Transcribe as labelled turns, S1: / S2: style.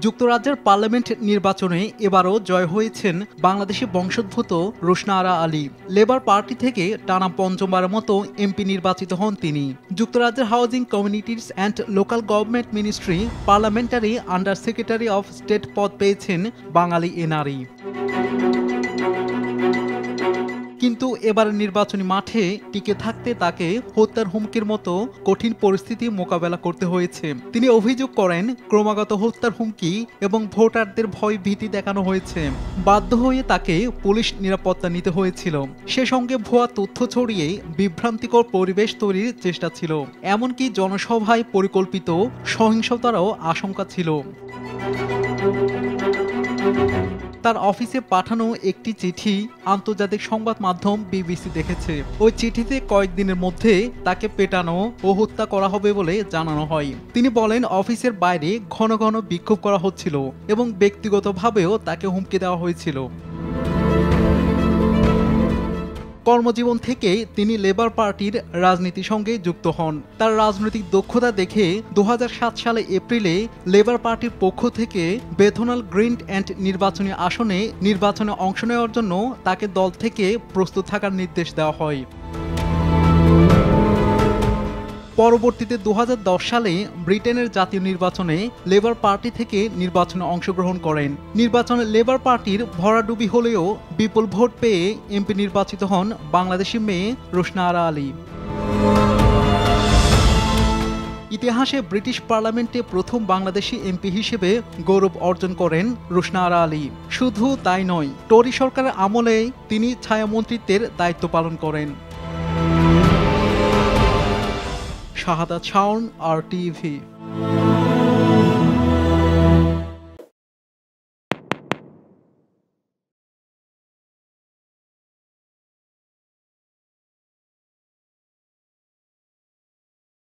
S1: যুক্তরাজ্যের পার্লামেন্ট নির্বাচনে এবারও জয় হয়েছেন বাংলাদেশি বংশোদ্ভূত রোশনা আরা আলী। লেবার পার্টি থেকে টানা পঞ্চমবারের মতো এমপি নির্বাচিত হন তিনি। যুক্তরাজ্যের housing, communities and local government ministry parliamentary under secretary of state পদ পেয়েছেন বাঙালি এ নারী। কিন্তু এবার নির্বাচনী মাঠে টিকে থাকতে তাকে হত্যার হুমকির মতো কঠিন পরিস্থিতি মোকাবেলা করতে হয়েছে। তিনি অভিযোগ করেন, ক্রমাগত হত্যার হুমকি এবং ভোটারদের ভয় ভীতি দেখানো হয়েছে। বাধ্য হয়ে তাকে পুলিশ নিরাপত্তা নিতে হয়েছিল। সে সঙ্গে ভুয়া তথ্য ছড়িয়ে বিভ্রান্তিকর পরিবেশ তৈরির চেষ্টা ছিল। এমনকি জনসভায় পরিকল্পিত সহিংসতারও আশঙ্কা ছিল। তার অফিসে পাঠানো একটি চিঠি আন্তর্জাতিক সংবাদ মাধ্যম বিবিসি দেখেছে। ওই চিঠিতে কয়েকদিনের মধ্যে তাকে পেটানো ও হত্যা করা হবে বলে জানানো হয়। তিনি বলেন, অফিসের বাইরে ঘন ঘন বিক্ষোভ করা হচ্ছিল এবং ব্যক্তিগতভাবেও তাকে হুমকি দেওয়া হয়েছিল। কর্মজীবন থেকে তিনি লেবার পার্টির রাজনীতির সঙ্গে যুক্ত হন। তার রাজনৈতিক দক্ষতা দেখে 2007 সালে এপ্রিলে লেবার পার্টির পক্ষ থেকে বেথনাল গ্রিন অ্যান্ড নির্বাচনী আসনে নির্বাচনে অংশ নেওয়ার জন্য তাকে দল থেকে প্রস্তুত থাকার নির্দেশ দেওয়া হয়। পরবর্তীতে 2010 সালে ব্রিটেনের জাতীয় নির্বাচনে লেবার পার্টি থেকে নির্বাচনে অংশগ্রহণ করেন। নির্বাচনে লেবার পার্টির ভরাডুবি হলেও বিপুল ভোট পেয়ে এমপি নির্বাচিত হন বাংলাদেশি মেয়ে রোশনা আরা আলী। ইতিহাসে ব্রিটিশ পার্লামেন্টে প্রথম বাংলাদেশি এমপি হিসেবে গৌরব অর্জন করেন রোশনা আরা আলী। শুধু তাই নয়, টরি সরকারের আমলে তিনি ছায়ামন্ত্রিত্বের দায়িত্ব পালন করেন। শাহাদাত শাওন, RTV।